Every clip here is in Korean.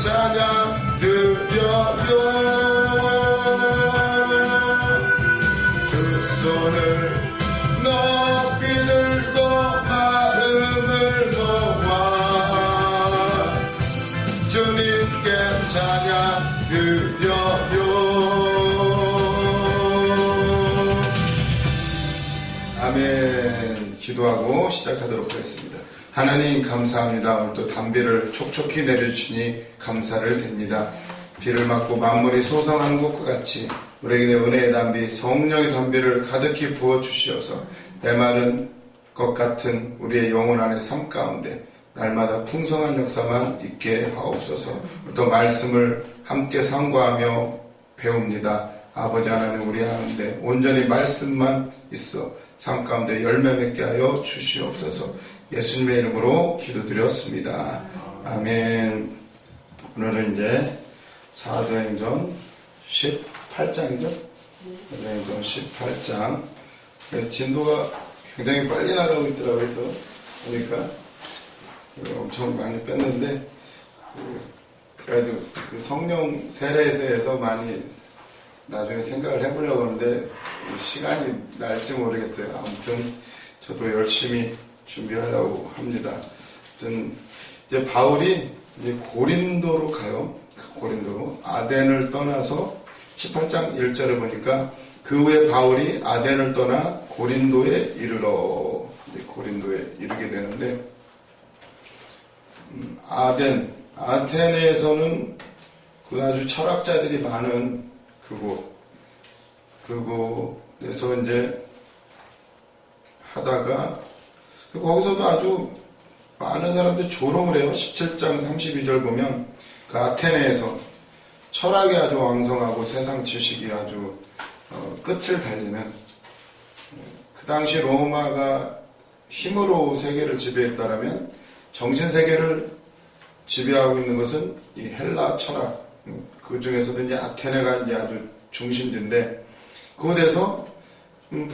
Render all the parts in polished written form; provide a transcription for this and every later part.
찬양 드려요. 두 손을 높이 들고 마음을 모아 주님께 찬양 드려요. 아멘. 기도하고 시작하도록 하겠습니다. 하나님 감사합니다. 오늘 또 단비를 촉촉히 내려주시니 감사를 드립니다. 비를 맞고 만물이 소성하는 것과 같이 우리에게 은혜의 단비, 성령의 단비를 가득히 부어주시어서 메마른 것 같은 우리의 영혼 안의 삶 가운데 날마다 풍성한 역사만 있게 하옵소서. 또 말씀을 함께 상고하며 배웁니다. 아버지 하나님, 우리 하는데 온전히 말씀만 있어 삶 가운데 열매 맺게 하여 주시옵소서. 예수님의 이름으로 기도드렸습니다. 아멘. 오늘은 이제 사도행전 18장이죠? 사도행전 18장. 진도가 굉장히 빨리 나가고 있더라고요. 보니까 엄청 많이 뺐는데, 그래가지고 그 성령 세례에 대해서 많이 나중에 생각을 해보려고 하는데 시간이 날지 모르겠어요. 아무튼 저도 열심히 준비하려고 합니다. 아무튼 이제 바울이 이제 고린도로 가요. 고린도로 아덴을 떠나서 18장 1절에 보니까 그 후에 바울이 아덴을 떠나 고린도에 이르러 고린도에 이르게 되는데, 아테네에서는 그 아주 철학자들이 많은 그곳에서 이제 하다가 거기서도 아주 많은 사람들이 조롱을 해요. 17장 32절 보면 그 아테네에서 철학이 아주 왕성하고 세상 지식이 아주 끝을 달리는, 그 당시 로마가 힘으로 세계를 지배했다라면 정신세계를 지배하고 있는 것은 이 헬라 철학, 그 중에서도 이제 아테네가 이제 아주 중심지인데, 그곳에서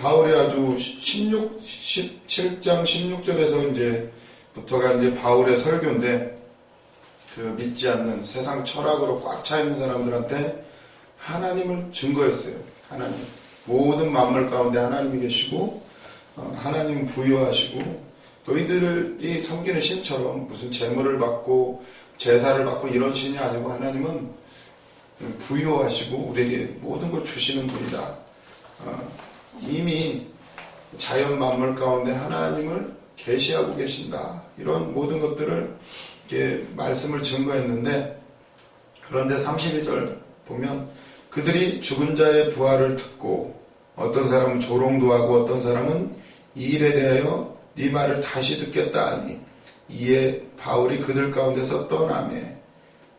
바울이 아주 17장 16절에서 이제부터가 이제 바울의 설교인데, 그 믿지 않는 세상 철학으로 꽉 차 있는 사람들한테 하나님을 증거했어요. 하나님. 모든 만물 가운데 하나님이 계시고, 하나님 부여하시고, 너희들이 섬기는 신처럼 무슨 제물을 받고 제사를 받고 이런 신이 아니고 하나님은 부여하시고 우리에게 모든 걸 주시는 분이다. 이미 자연 만물 가운데 하나님을 계시하고 계신다. 이런 모든 것들을 이렇게 말씀을 증거했는데, 그런데 32절 보면 그들이 죽은 자의 부활을 듣고 어떤 사람은 조롱도 하고 어떤 사람은 이 일에 대하여 네 말을 다시 듣겠다 하니, 이에 바울이 그들 가운데서 떠나매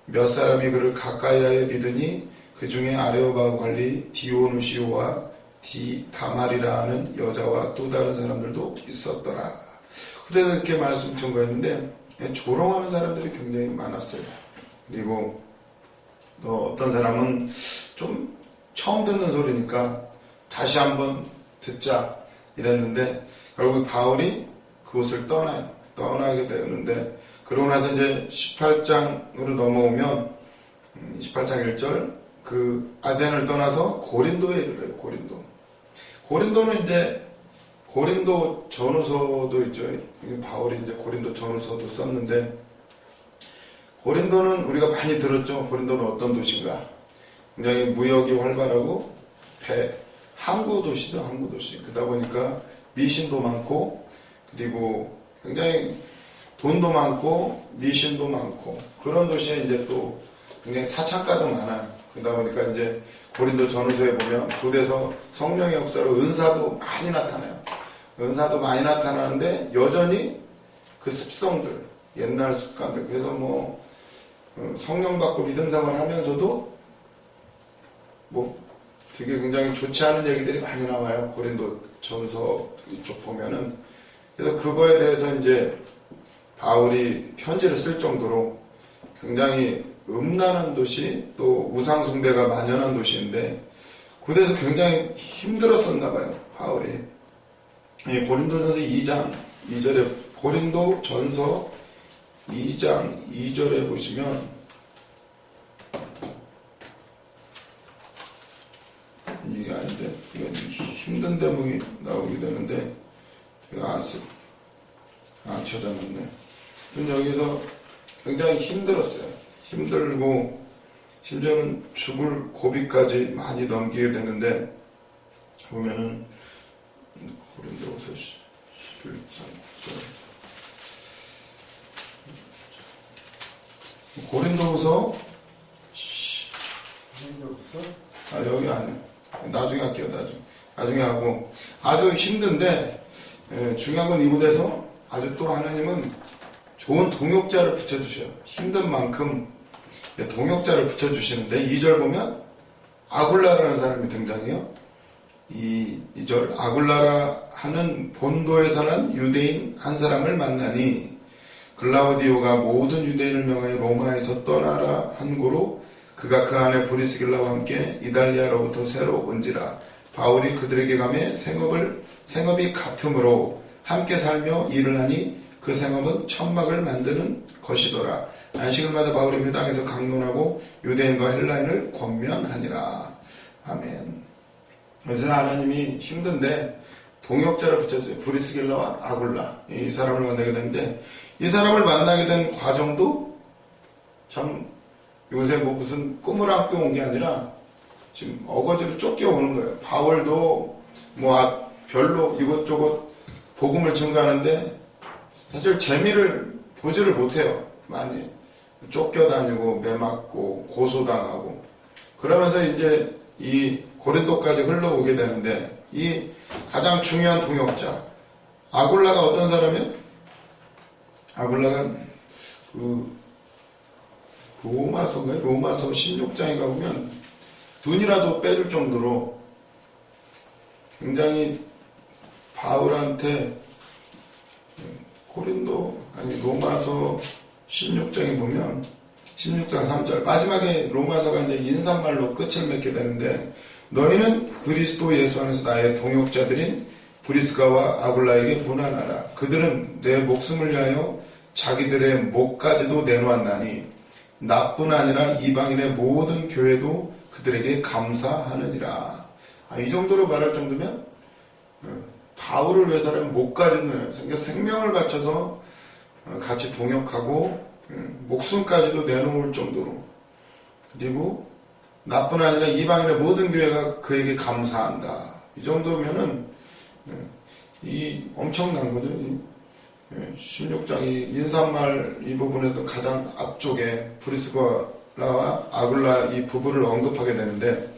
몇 사람이 그를 가까이하여 믿으니 그 중에 아레오바고 관리 디오누시오와 다말이라 하는 여자와 또 다른 사람들도 있었더라. 그때도 이렇게 말씀 증거했는데 조롱하는 사람들이 굉장히 많았어요. 그리고 또 어떤 사람은 좀 처음 듣는 소리니까 다시 한번 듣자 이랬는데, 결국 바울이 그곳을 떠나게 되었는데, 그러고 나서 이제 18장으로 넘어오면 18장 1절 그 아덴을 떠나서 고린도에 이르러요. 고린도는 이제 고린도 전후서도 있죠. 바울이 이제 고린도 전후서도 썼는데, 고린도는 우리가 많이 들었죠. 고린도는 어떤 도시인가? 굉장히 무역이 활발하고 항구 도시죠. 항구 도시. 그러다 보니까 미신도 많고, 그리고 굉장히 돈도 많고 미신도 많고, 그런 도시에 이제 또 굉장히 사창가도 많아요. 그러다 보니까 이제 고린도 전후서에 보면 그곳에서 성령의 역사로 은사도 많이 나타나요. 은사도 많이 나타나는데 여전히 그 습성들, 옛날 습관들, 그래서 뭐 성령 받고 믿음 생활 하면서도 뭐 되게 굉장히 좋지 않은 얘기들이 많이 나와요. 고린도 전서 이쪽 보면은. 그래서 그거에 대해서 이제 바울이 편지를 쓸 정도로 굉장히 음란한 도시, 또 우상숭배가 만연한 도시인데, 그곳에서 굉장히 힘들었었나 봐요, 바울이. 고린도전서 2장 2절에, 고린도 전서 2장 2절에 보시면 뒤처졌는데 여기서 굉장히 힘들었어요. 힘들고 심지어는 죽을 고비까지 많이 넘기게 되는데 보면은 고린도후서 11장 고린도후서 여기 안에 나중에 할게요. 나중에 하고 아주 힘든데 중요한 건 이곳에서 아주 또 하나님은 좋은 동역자를 붙여주셔요. 힘든 만큼 동역자를 붙여주시는데 2절 보면 아굴라라는 사람이 등장해요. 2절 아굴라라 하는 본도에 사는 유대인 한 사람을 만나니 글라우디오가 모든 유대인을 명하여 로마에서 떠나라 한 고로 그가 그 안에 브리스길라와 함께 이달리아로부터 새로 온지라 바울이 그들에게 가매 생업이 같으므로 함께 살며 일을 하니 그 생업은 천막을 만드는 것이더라. 안식일마다 바울이 회당에서 강론하고 유대인과 헬라인을 권면하니라. 아멘. 그래서 하나님이 힘든데 동역자를 붙였어요. 브리스길라와 아굴라 이 사람을 만나게 되는데 이 사람을 만나게 된 과정도 참 요새 뭐 무슨 꿈을 안고 온 게 아니라 지금 어거지로 쫓겨오는 거예요. 바울도 뭐 별로 이것저것 복음을 증거하는데 사실 재미를 보지를 못해요. 많이 쫓겨다니고 매맞고 고소당하고 그러면서 이제 이 고린도까지 흘러오게 되는데 이 가장 중요한 동역자 아굴라가 어떤 사람이에요? 아굴라가 로마서 16장에 가보면 눈이라도 빼줄 정도로 굉장히 바울한테 로마서 16장에 보면 16장 3절 마지막에 로마서가 이제 인사말로 끝을 맺게 되는데 너희는 그리스도 예수 안에서 나의 동역자들인 브리스가와 아굴라에게 문안하라. 그들은 내 목숨을 위하여 자기들의 목까지도 내놓았나니 나뿐 아니라 이방인의 모든 교회도 그들에게 감사하느니라. 이 정도로 말할 정도면 바울을 위해서는 목까지는 생명을 바쳐서 같이 동역하고 목숨까지도 내놓을 정도로 그리고 나뿐 아니라 이방인의 모든 교회가 그에게 감사한다. 이 정도면은 이 엄청난 거죠. 16장 인사말 이 부분에서 가장 앞쪽에 브리스가와 아굴라 이 부부를 언급하게 되는데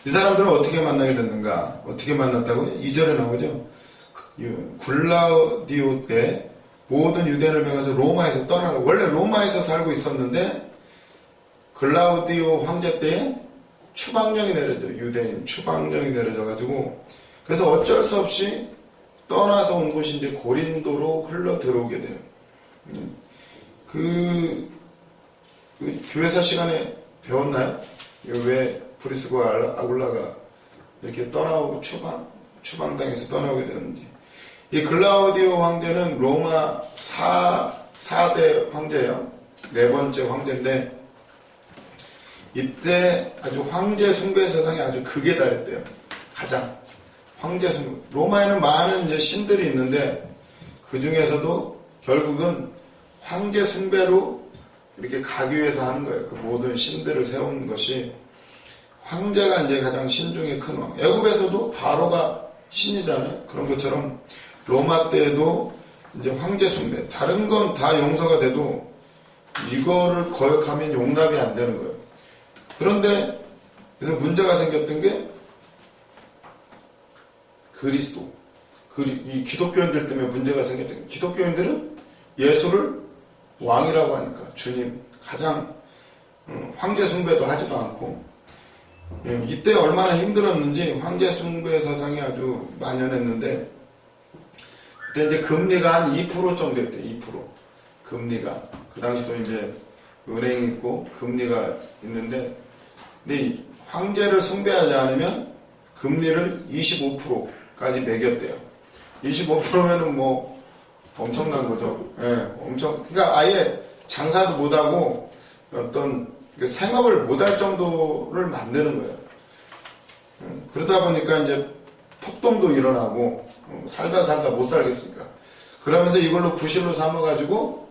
이 사람들은 어떻게 만나게 됐는가? 어떻게 만났다고요? 2절에 나오죠. 글라우디오 때 모든 유대인을 명해서 로마에서 떠나라. 원래 로마에서 살고 있었는데 글라우디오 황제 때에 추방령이 내려져. 유대인 추방령이 내려져가지고 그래서 어쩔 수 없이 떠나서 온 곳이 이제 고린도로 흘러 들어오게 돼요. 그 교회사 시간에 배웠나요? 왜 브리스과 아굴라가 이렇게 떠나오고 추방당해서 떠나오게 되는지. 이 글라우디오 황제는 로마 4대 황제예요. 네 번째 황제인데 이때 아주 황제 숭배 세상에 아주 극에 달했대요. 가장 황제 숭배. 로마에는 많은 이제 신들이 있는데 그 중에서도 결국은 황제 숭배로 이렇게 가기 위해서 하는 거예요. 그 모든 신들을 세운 것이 황제가 이제 가장 신 중에 큰 왕. 애굽에서도 바로가 신이잖아요. 그런 것처럼 로마 때에도 이제 황제 숭배. 다른 건 다 용서가 돼도 이거를 거역하면 용납이 안 되는 거예요. 그런데 그래서 문제가 생겼던 게 그리스도. 이 기독교인들 때문에 문제가 생겼던 게 기독교인들은 예수를 왕이라고 하니까 주님 가장 황제 숭배도 하지도 않고 이때 얼마나 힘들었는지 황제 숭배 사상이 아주 만연했는데 그때 이제 금리가 한 2% 정도 됐대. 2% 금리가 그 당시도 이제 은행이 있고 금리가 있는데 근데 황제를 숭배하지 않으면 금리를 25%까지 매겼대요. 25%면은 뭐 엄청난 거죠. 그러니까 아예 장사도 못하고 어떤 생업을 못할 정도를 만드는 거예요. 그러다 보니까 이제 폭동도 일어나고 살다 못 살겠으니까. 그러면서 이걸로 구실로 삼아가지고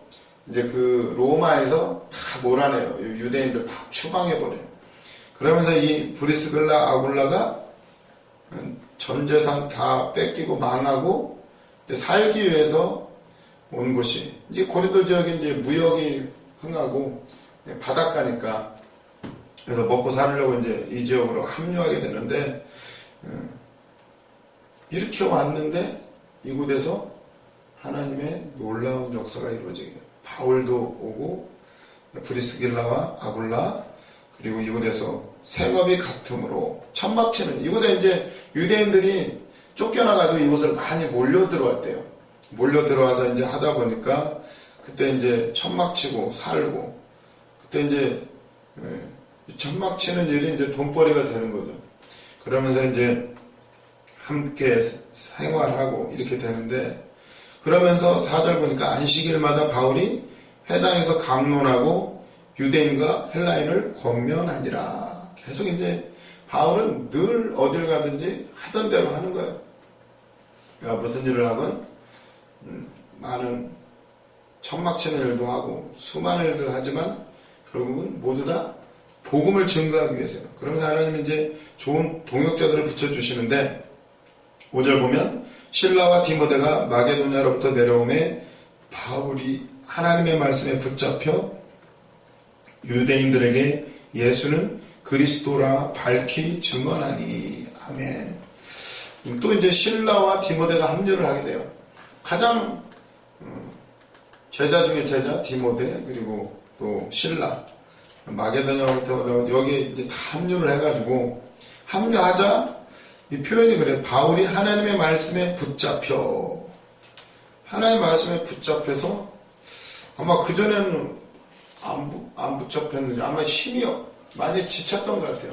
이제 그 로마에서 다 몰아내요. 유대인들 다 추방해버려요. 그러면서 이 브리스길라 아굴라가 전 재산 다 뺏기고 망하고 살기 위해서 온 곳이 이제 고린도 지역이 이제 무역이 흥하고 바닷가니까 그래서 먹고 살려고 이제 이 지역으로 합류하게 되는데 이렇게 왔는데 이곳에서 하나님의 놀라운 역사가 이루어지게 돼요. 바울도 오고 브리스길라와 아굴라 그리고 이곳에서 생업이 같음으로 천막치는 이곳에 이제 유대인들이 쫓겨나가지고 이곳을 많이 몰려 들어왔대요. 몰려 들어와서 이제 하다 보니까 그때 이제 천막치고 살고 그때 이제 천막치는 일이 이제 돈벌이가 되는 거죠. 그러면서 이제 함께 생활하고 이렇게 되는데 그러면서 4절 보니까 안식일마다 바울이 회당에서 강론하고 유대인과 헬라인을 권면하니라. 계속 이제 바울은 늘 어딜 가든지 하던 대로 하는 거예요. 그러니까 무슨 일을 하건 많은 천막치는 일도 하고 수많은 일들을 하지만 결국은 모두 다 복음을 증거하기 위해서요. 그러면서 하나님은 이제 좋은 동역자들을 붙여주시는데 5절 보면 실라와 디모데가 마게도냐로부터 내려오매 바울이 하나님의 말씀에 붙잡혀 유대인들에게 예수는 그리스도라 밝히 증언하니. 아멘. 또 이제 실라와 디모데가 합류를 하게 돼요. 가장 제자 중에 제자 디모데 그리고 또 실라 마게도냐부터 여기 이제 다 합류를 해가지고 합류하자 이 표현이 그래. 바울이 하나님의 말씀에 붙잡혀 하나님의 말씀에 붙잡혀서 아마 그전에는 안 붙잡혔는지 아마 힘이 많이 지쳤던 것 같아요.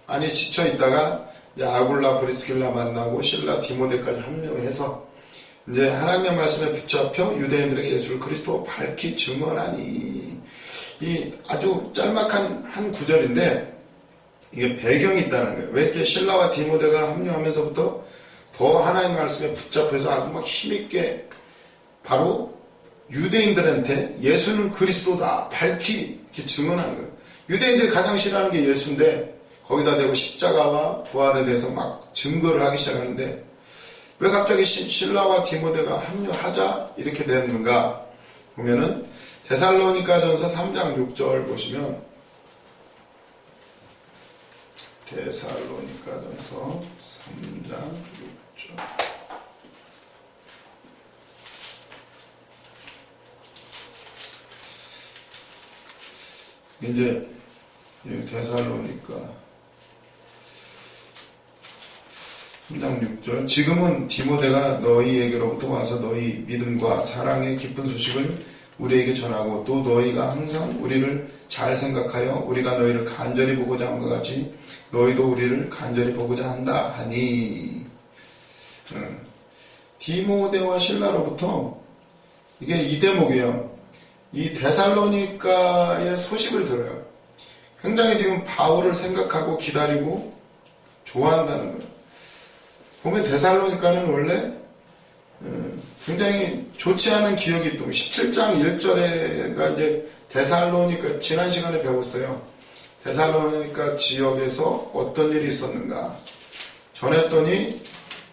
많이 지쳐 있다가 이제 아굴라 브리스길라 만나고 실라 디모데까지 합류해서 이제 하나님의 말씀에 붙잡혀 유대인들에게 예수를 그리스도 밝히 증언하니. 이 아주 짤막한 한 구절인데 이게 배경이 있다는 거예요. 왜 이렇게 실라와 디모데가 합류하면서부터 더 하나님 말씀에 붙잡혀서 아주 막 힘있게 바로 유대인들한테 예수는 그리스도다 밝히 이렇게 증언하는 거예요. 유대인들이 가장 싫어하는 게 예수인데 거기다 대고 십자가와 부활에 대해서 막 증거를 하기 시작하는데 왜 갑자기 실라와 디모데가 합류하자 이렇게 되는가 보면은 데살로니가전서 3장 6절 보시면 데살로니가전서 3장 6절 이제 데살로니가 3장 6절 지금은 디모데가 너희에게로부터 와서 너희 믿음과 사랑의 깊은 소식을 우리에게 전하고 또 너희가 항상 우리를 잘 생각하여 우리가 너희를 간절히 보고자 함과 같이 너희도 우리를 간절히 보고자 한다 하니. 디모데와 실라로부터 이게 이 대목이에요. 이 데살로니가의 소식을 들어요. 굉장히 지금 바울을 생각하고 기다리고 좋아한다는 거예요. 보면 데살로니가는 원래 굉장히 좋지 않은 기억이 있고 17장 1절에가 이제 데살로니가 지난 시간에 배웠어요. 데살로니가 지역에서 어떤 일이 있었는가 전했더니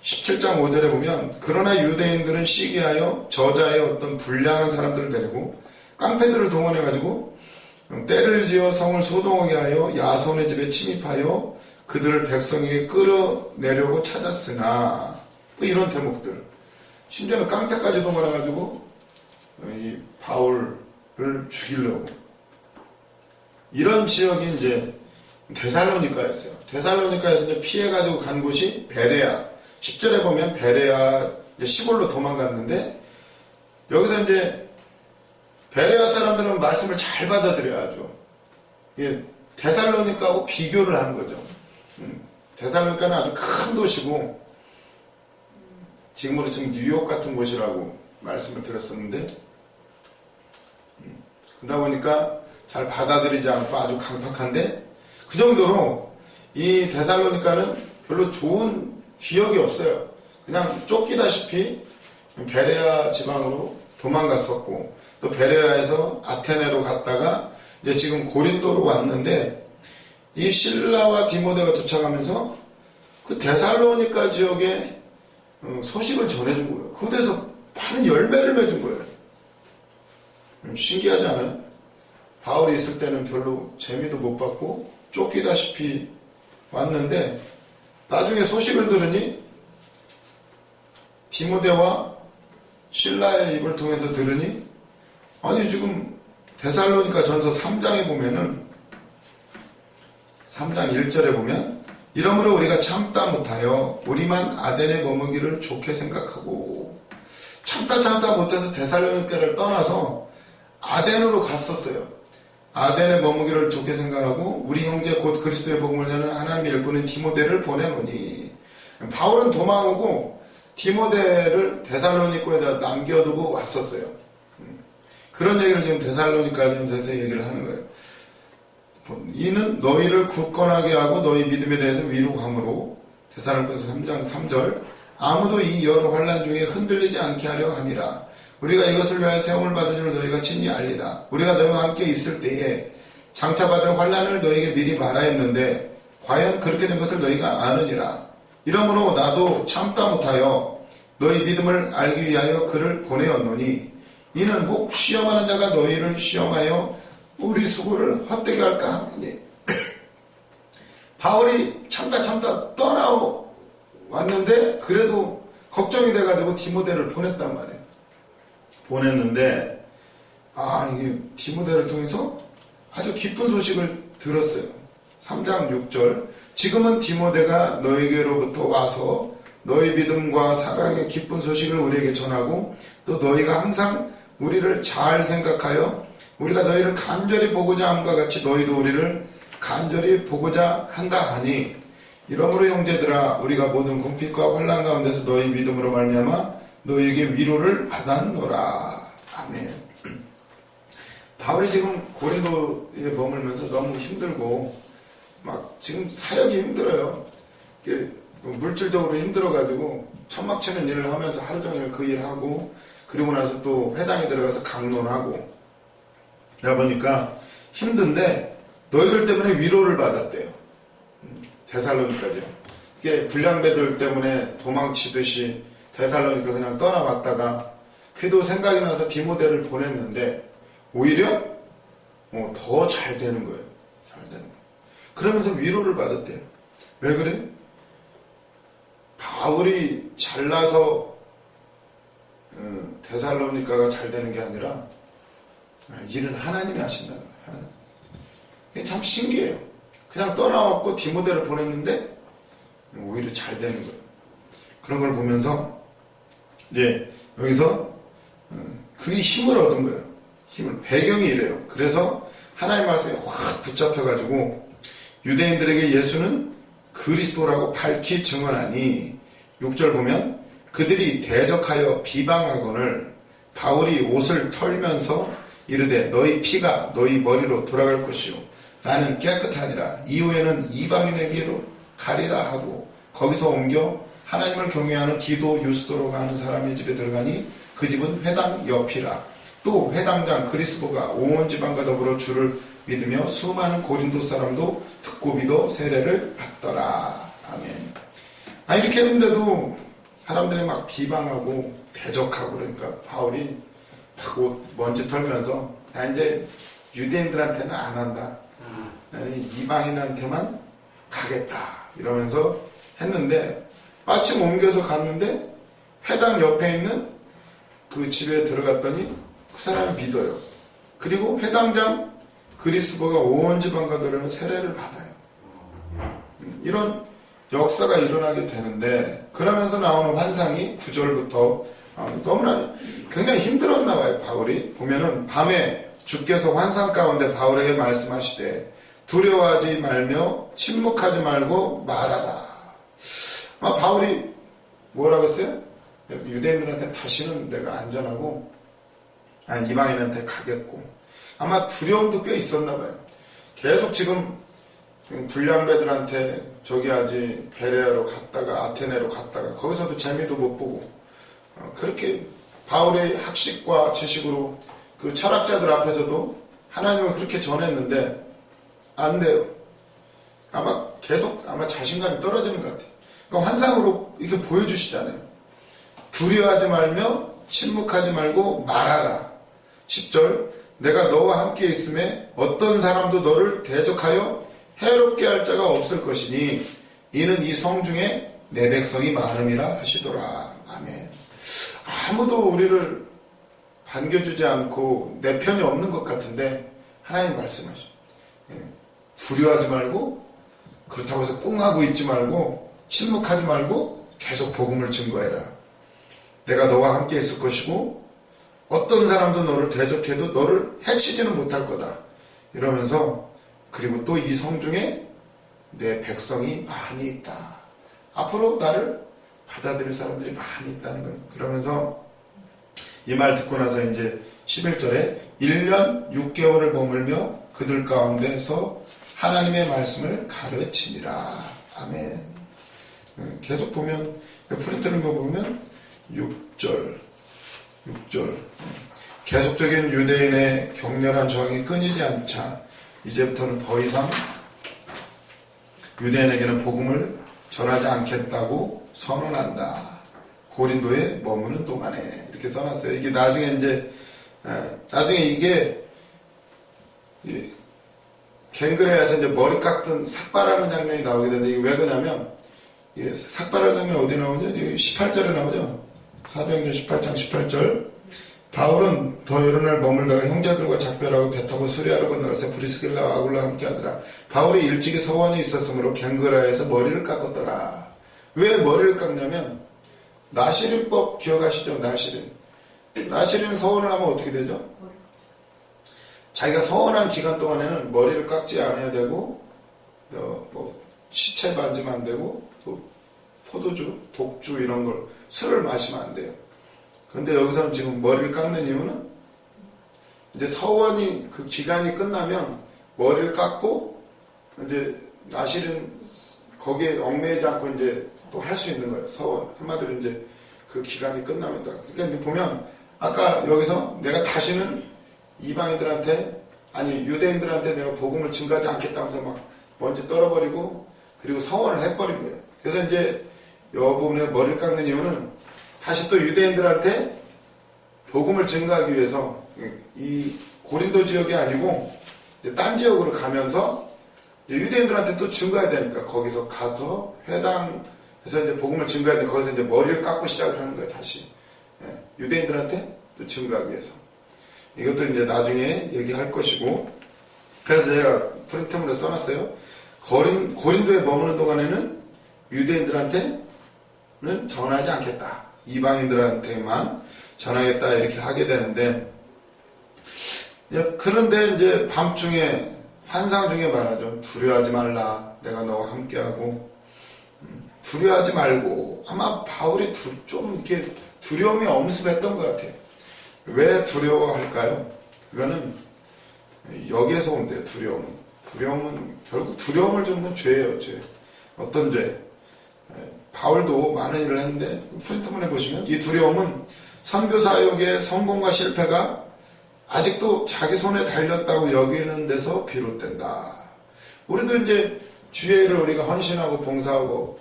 17장 5절에 보면 그러나 유대인들은 시기하여 저자의 어떤 불량한 사람들을 데리고 깡패들을 동원해가지고 때를 지어 성을 소동하게 하여 야손의 집에 침입하여 그들을 백성에게 끌어내려고 찾았으나 뭐 이런 대목들 심지어는 깡패까지 동원해가지고 이 바울을 죽이려고 이런 지역이 이제 데살로니가였어요. 데살로니가에서 이제 피해가지고 간 곳이 베레아 10절에 보면 베레아 시골로 도망갔는데 여기서 이제 베레아 사람들은 말씀을 잘 받아들여야죠. 이게 데살로니가하고 비교를 하는 거죠. 데살로니가는 아주 큰 도시고 지금으로 지금 뉴욕 같은 곳이라고 말씀을 드렸었는데 그러다 보니까 잘 받아들이지 않고 아주 강팍한데 그 정도로 이 데살로니가는 별로 좋은 기억이 없어요. 그냥 쫓기다시피 베레아 지방으로 도망갔었고, 또 베레아에서 아테네로 갔다가 이제 지금 고린도로 왔는데, 이 실라와 디모데가 도착하면서 그 데살로니가 지역에 소식을 전해준 거예요. 그곳에서 많은 열매를 맺은 거예요. 신기하지 않아요? 바울이 있을 때는 별로 재미도 못 받고 쫓기다시피 왔는데, 나중에 소식을 들으니 디모데와 실라의 입을 통해서 들으니, 아니 지금 데살로니가 전서 3장에 보면은 3장 1절에 보면, 이러므로 우리가 참다 못하여 우리만 아덴에 머무기를 좋게 생각하고, 참다 못해서 데살로니가를 떠나서 아덴으로 갔었어요. 아덴에 머무기를 좋게 생각하고 우리 형제 곧 그리스도의 복음을 전하는 하나님의 일꾼인 디모데를 보내노니, 바울은 도망오고 디모데를 데살로니가에다 남겨두고 왔었어요. 그런 얘기를 지금 데살로니가전서에서 얘기를 하는 거예요. 이는 너희를 굳건하게 하고 너희 믿음에 대해서 위로함으로, 데살로니가서 3장 3절, 아무도 이 여러 환난 중에 흔들리지 않게 하려 함이라. 우리가 이것을 위하여 세움을 받은 줄 너희가 친히 알리라. 우리가 너희와 함께 있을 때에 장차 받을 환난을 너희에게 미리 말하였는데 과연 그렇게 된 것을 너희가 아느니라. 이러므로 나도 참다 못하여 너희 믿음을 알기 위하여 그를 보내었노니, 이는 혹 시험하는 자가 너희를 시험하여 우리 수고를 헛되게 할까 하니. 바울이 참다 떠나왔는데 그래도 걱정이 돼가지고 디모데를 보냈단 말이에요. 보냈는데 이게 디모데를 통해서 아주 기쁜 소식을 들었어요. 3장 6절, 지금은 디모데가 너희에게로부터 와서 너희 믿음과 사랑의 기쁜 소식을 우리에게 전하고, 또 너희가 항상 우리를 잘 생각하여 우리가 너희를 간절히 보고자 함과 같이 너희도 우리를 간절히 보고자 한다 하니, 이러므로 형제들아 우리가 모든 궁핍과 환난 가운데서 너희 믿음으로 말미암아 너희에게 위로를 받았노라. 아멘. 바울이 지금 고린도에 머물면서 너무 힘들고 막 지금 사역이 힘들어요. 물질적으로 힘들어가지고 천막 치는 일을 하면서 하루 종일 그 일하고, 그리고 나서 또 회당에 들어가서 강론하고, 그러다 보니까 힘든데 너희들 때문에 위로를 받았대요. 데살로니가죠. 그게 불량배들 때문에 도망치듯이 데살로니가를 그냥 떠나왔다가 그래도 생각이 나서 디모데를 보냈는데 오히려 더 잘 되는 거예요. 잘 되는 거예요. 그러면서 위로를 받았대요. 왜 그래? 바울이 잘나서 데살로니가가 잘 되는 게 아니라 일은 하나님이 하신다는 거예요. 하나님. 이게 참 신기해요. 그냥 떠나왔고 디모데를 보냈는데 오히려 잘 되는 거예요. 그런 걸 보면서 이제 여기서 그게 힘을 얻은 거예요. 힘을. 배경이 이래요. 그래서 하나님 말씀에 확 붙잡혀가지고 유대인들에게 예수는 그리스도라고 밝히 증언하니, 6절 보면 그들이 대적하여 비방하거늘 바울이 옷을 털면서 이르되 너희 피가 너희 머리로 돌아갈 것이요 나는 깨끗하니라. 이후에는 이방인에게로 가리라 하고 거기서 옮겨 하나님을 경외하는 디도 유스도로 가는 사람의 집에 들어가니 그 집은 회당 옆이라. 또 회당장 그리스도가 온 지방과 더불어 주를 믿으며 수많은 고린도 사람도 듣고 믿어 세례를 받더라. 아멘. 이렇게 했는데도 사람들이 막 비방하고 대적하고, 그러니까 바울이 막 먼지 털면서 나 이제 유대인들한테는 안 한다. 이방인한테만 가겠다. 이러면서 했는데 마침 옮겨서 갔는데 회당 옆에 있는 그 집에 들어갔더니 그 사람이 믿어요. 그리고 회당장 그리스도가 온 지방과 더불어 세례를 받아요. 이런 역사가 일어나게 되는데, 그러면서 나오는 환상이 9절부터 너무나 굉장히 힘들었나 봐요. 바울이 보면은 밤에 주께서 환상 가운데 바울에게 말씀하시되 두려워하지 말며 침묵하지 말고 말하라. 바울이 뭐라고 했어요? 유대인들한테 다시는 내가 안전하고 이방인한테 가겠고, 아마 두려움도 꽤 있었나 봐요. 계속 지금 불량배들한테 저기 아직 베레아로 갔다가 아테네로 갔다가 거기서도 재미도 못 보고 그렇게 바울의 학식과 지식으로 그 철학자들 앞에서도 하나님을 그렇게 전했는데 안 돼요. 아마 계속 자신감이 떨어지는 것 같아요. 그러니까 환상으로 이렇게 보여주시잖아요. 두려워하지 말며 침묵하지 말고 말하라. 10절 내가 너와 함께 있음에 어떤 사람도 너를 대적하여 해롭게 할 자가 없을 것이니 이는 이 성 중에 내 백성이 많음이라 하시더라. 아멘. 아무도 우리를 반겨주지 않고 내 편이 없는 것 같은데 하나님 말씀하셔. 두려워하지 말고 그렇다고 해서 꿍하고 있지 말고 침묵하지 말고 계속 복음을 증거해라. 내가 너와 함께 있을 것이고 어떤 사람도 너를 대적해도 너를 해치지는 못할 거다. 이러면서 그리고 또 이 성 중에 내 백성이 많이 있다. 앞으로 나를 받아들일 사람들이 많이 있다는 거예요. 그러면서 이 말 듣고 나서 이제 11절에 1년 6개월을 머물며 그들 가운데서 하나님의 말씀을 가르치니라. 아멘. 계속 보면 프린트를 보면 6절 계속적인 유대인의 격렬한 저항이 끊이지 않자 이제부터는 더 이상 유대인에게는 복음을 전하지 않겠다고 선언한다. 고린도에 머무는 동안에 이렇게 써놨어요. 이게 나중에 이게 갱그레에서 이제 머리 깎던 삭발하는 장면이 나오게 되는데 이게 왜 그러냐면 이게 삭발하는 장면 어디 나오죠? 18절에 나오죠. 사도행전 18장 18절 바울은 더 여러 날 머물다가 형제들과 작별하고 배 타고 수리아로 건너가서 브리스길라와 아굴라와 함께하더라. 바울이 일찍이 서원이 있었으므로 갱그라에서 머리를 깎았더라. 왜 머리를 깎냐면 나시린법 기억하시죠? 나시린 서원을 하면 어떻게 되죠? 자기가 서원한 기간 동안에는 머리를 깎지 않아야 되고 시체 만지면 안 되고 또 포도주, 독주 이런 걸 술을 마시면 안 돼요. 근데 여기서는 지금 머리를 깎는 이유는 이제 서원이 그 기간이 끝나면 머리를 깎고 이제 나실은 거기에 얽매이지 않고 이제 또 할 수 있는 거예요. 서원 한마디로 이제 그 기간이 끝나면 다. 그러니까 보면 아까 여기서 내가 다시는 이방인들한테 아니 유대인들한테 내가 복음을 증가하지 않겠다면서 막 먼지 떨어버리고 그리고 서원을 해버린 거예요. 그래서 이제 이 부분에 머리를 깎는 이유는 다시 또 유대인들한테 복음을 증가하기 위해서 이 고린도 지역이 아니고 딴 지역으로 가면서 유대인들한테 또 증가해야 되니까 거기서 가서 회당에서 이제 복음을 증가해야 되니까 거기서 이제 머리를 깎고 시작을 하는 거예요. 다시 유대인들한테 또 증가하기 위해서 이것도 이제 나중에 얘기할 것이고 그래서 제가 프린트물에 써놨어요. 고린도에 머무는 동안에는 유대인들한테는 전하지 않겠다. 이방인들한테만 전하겠다 이렇게 하게 되는데 그런데 이제 밤중에 환상 중에 말하죠. 두려워하지 말라. 내가 너와 함께하고 두려워하지 말고 아마 바울이 좀 이렇게 두려움이 엄습했던 것 같아요. 왜 두려워할까요? 그거는 여기에서 온대요. 두려움은 결국 두려움을 주는 건 죄예요. 죄. 어떤 죄? 바울도 많은 일을 했는데 프린트문에 보시면 이 두려움은 선교사역의 성공과 실패가 아직도 자기 손에 달렸다고 여기는 데서 비롯된다. 우리도 이제 주의를 우리가 헌신하고 봉사하고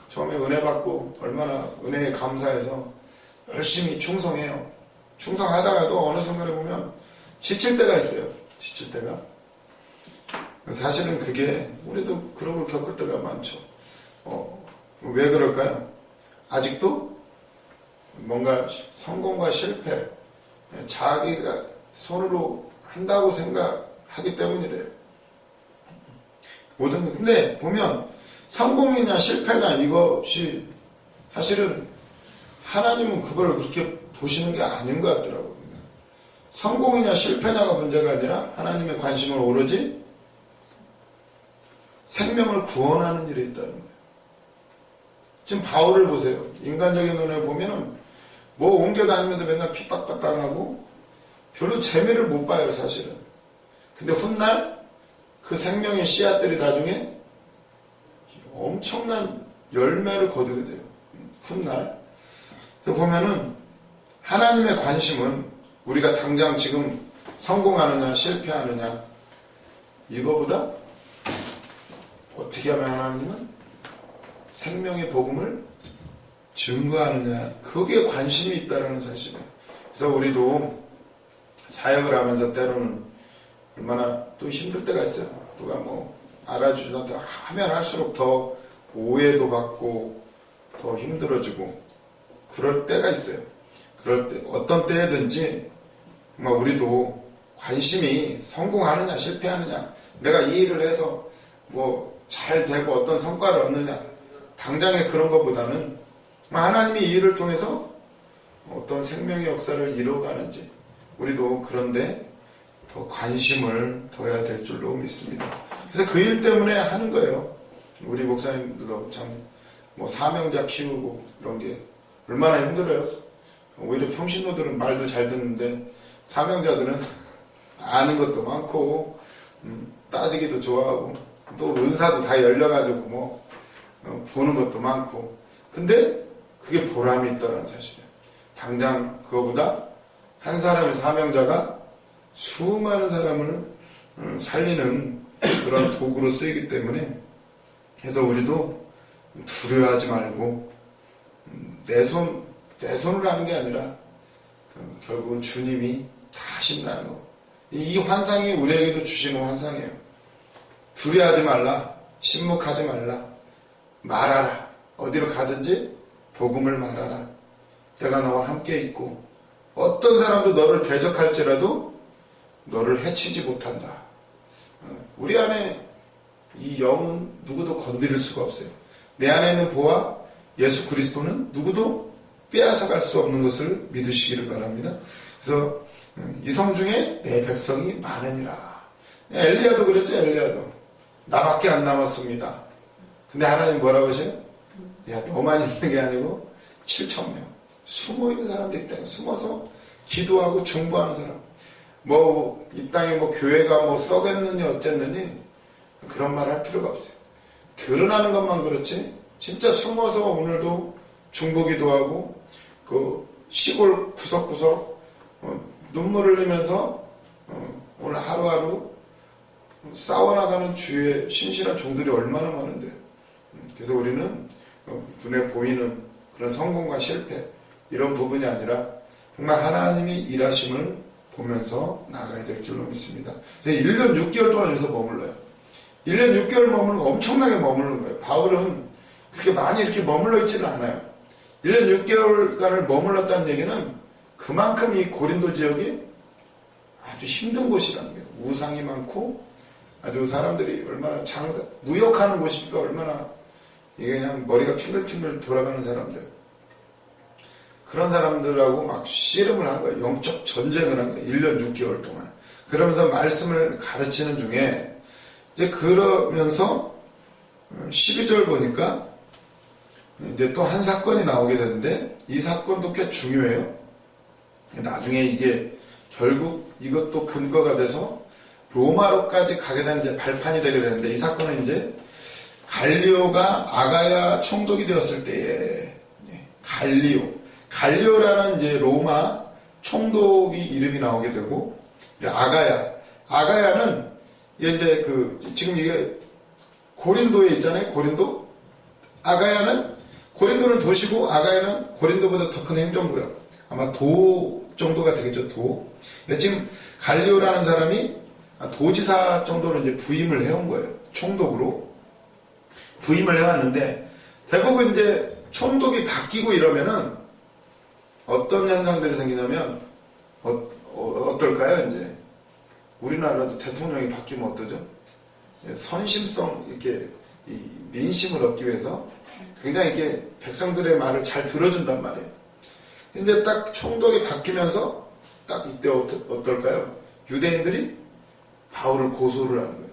처음에 은혜 받고 얼마나 은혜에 감사해서 열심히 충성해요. 충성하다가도 어느 순간에 보면 지칠 때가 있어요. 지칠 때가. 사실은 그게 우리도 그런 걸 겪을 때가 많죠. 왜 그럴까요? 아직도 뭔가 성공과 실패, 자기가 손으로 한다고 생각하기 때문이래요. 근데 보면 성공이냐 실패냐 이것이 사실은 하나님은 그걸 그렇게 보시는 게 아닌 것 같더라고요. 성공이냐 실패냐가 문제가 아니라 하나님의 관심은 오로지 생명을 구원하는 일에 있다는 거예요. 지금 바울을 보세요. 인간적인 눈에 보면은 뭐 옮겨다니면서 맨날 핍박도 당하고 별로 재미를 못 봐요, 사실은. 근데 훗날 그 생명의 씨앗들이 나중에 엄청난 열매를 거두게 돼요. 훗날. 보면은 하나님의 관심은 우리가 당장 지금 성공하느냐 실패하느냐 이거보다 어떻게 하면 하나님은 생명의 복음을 증거하느냐 거기에 관심이 있다는 사실이에요. 그래서 우리도 사역을 하면서 때로는 얼마나 또 힘들 때가 있어요. 누가 뭐 알아주지 않다 하면 할수록 더 오해도 받고 더 힘들어지고 그럴 때가 있어요. 그럴 때 어떤 때든지 정말 우리도 관심이 성공하느냐 실패하느냐 내가 이 일을 해서 뭐 잘 되고 어떤 성과를 얻느냐 당장의 그런 것보다는 하나님이 이 일을 통해서 어떤 생명의 역사를 이루어가는지 우리도 그런데 더 관심을 둬야 될 줄로 믿습니다. 그래서 그 일 때문에 하는 거예요. 우리 목사님들도 참 뭐 사명자 키우고 그런 게 얼마나 힘들어요. 오히려 평신도들은 말도 잘 듣는데 사명자들은 아는 것도 많고 따지기도 좋아하고 또 은사도 다 열려가지고 뭐 보는 것도 많고 근데 그게 보람이 있다는 사실이에요. 당장 그거보다 한 사람의 사명자가 수많은 사람을 살리는 그런 도구로 쓰이기 때문에 그래서 우리도 두려워하지 말고 내 손으로 하는 게 아니라 결국은 주님이 다 하신다는 거. 이 환상이 우리에게도 주시는 환상이에요. 두려워하지 말라. 침묵하지 말라. 말하라. 어디로 가든지 복음을 말하라. 내가 너와 함께 있고 어떤 사람도 너를 대적할지라도 너를 해치지 못한다. 우리 안에 이 영은 누구도 건드릴 수가 없어요. 내 안에 있는 보아 예수 그리스도는 누구도 빼앗아갈 수 없는 것을 믿으시기를 바랍니다. 그래서 이 성 중에 내 백성이 많으니라. 엘리야도 그랬죠. 엘리야도 나밖에 안 남았습니다. 근데 하나님 뭐라고 하세요? 야, 너만 있는 게 아니고 7,000명 숨어있는 사람들이 있다. 숨어서 기도하고 중보하는 사람. 뭐 이 땅에 뭐 교회가 뭐 썩었느니 어쨌느니 그런 말 할 필요가 없어요. 드러나는 것만 그렇지 진짜 숨어서 오늘도 중보기도 하고 그 시골 구석구석 눈물 흘리면서 오늘 하루하루 싸워나가는 주의 신실한 종들이 얼마나 많은데 그래서 우리는 눈에 보이는 그런 성공과 실패 이런 부분이 아니라 정말 하나님이 일하심을 보면서 나가야 될 줄로 믿습니다. 그래서 1년 6개월 동안 여기서 머물러요. 1년 6개월 머무는 거 엄청나게 머무르는 거예요. 바울은 그렇게 많이 이렇게 머물러 있지는 않아요. 1년 6개월간을 머물렀다는 얘기는 그만큼 이 고린도 지역이 아주 힘든 곳이라는 거예요. 우상이 많고 아주 사람들이 얼마나 무역하는 곳이니까 얼마나 이게 그냥 머리가 핑글핑글 돌아가는 사람들 그런 사람들하고 막 씨름을 한 거예요. 영적 전쟁을 한 거예요. 1년 6개월 동안. 그러면서 말씀을 가르치는 중에 이제 그러면서 12절 보니까 이제 또 한 사건이 나오게 되는데 이 사건도 꽤 중요해요. 나중에 이게 결국 이것도 근거가 돼서 로마로까지 가게 되는 이제 발판이 되게 되는데 이 사건은 이제 갈리오가 아가야 총독이 되었을 때에 갈리오라는 이제 로마 총독이 이름이 나오게 되고 아가야는 이제 지금 이게 고린도에 있잖아요. 고린도는 도시고 아가야는 고린도보다 더 큰 행정부야. 아마 도 정도가 되겠죠. 도. 지금 갈리오라는 사람이 도지사 정도로 이제 부임을 해온 거예요. 총독으로 부임을 해왔는데 대부분 이제 총독이 바뀌고 이러면은 어떤 현상들이 생기냐면 어떨까요? 이제 우리나라도 대통령이 바뀌면 어떠죠? 선심성 이렇게 이 민심을 얻기 위해서 굉장히 이렇게 백성들의 말을 잘 들어준단 말이에요. 이제 딱 총독이 바뀌면서 딱 이때 어떨까요? 유대인들이 바울을 고소를 하는 거예요.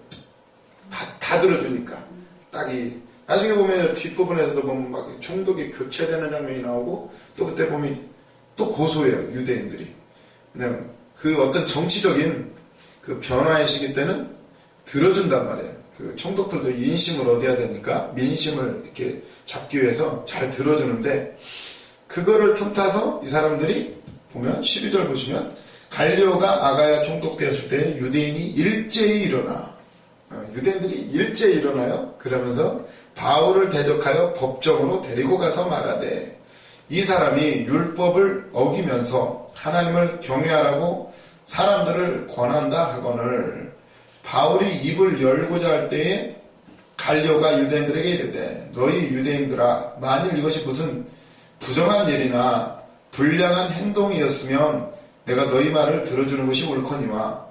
다 들어주니까. 나중에 보면 뒷부분에서도 보면 막 총독이 교체되는 장면이 나오고 또 그때 보면 또 고소해요. 유대인들이. 그냥 그 어떤 정치적인 그 변화의 시기 때는 들어준단 말이에요. 그 총독들도 인심을 얻어야 되니까 민심을 이렇게 잡기 위해서 잘 들어주는데 그거를 틈타서 이 사람들이 보면 12절 보시면 갈리오가 아가야 총독되었을 때 유대인이 일제히 일어나 유대인들이 일제히 일어나요. 그러면서 바울을 대적하여 법정으로 데리고 가서 말하되 이 사람이 율법을 어기면서 하나님을 경외하라고 사람들을 권한다 하거늘 바울이 입을 열고자 할 때에 갈리오가 유대인들에게 이르되 너희 유대인들아 만일 이것이 무슨 부정한 일이나 불량한 행동이었으면 내가 너희 말을 들어주는 것이 옳거니와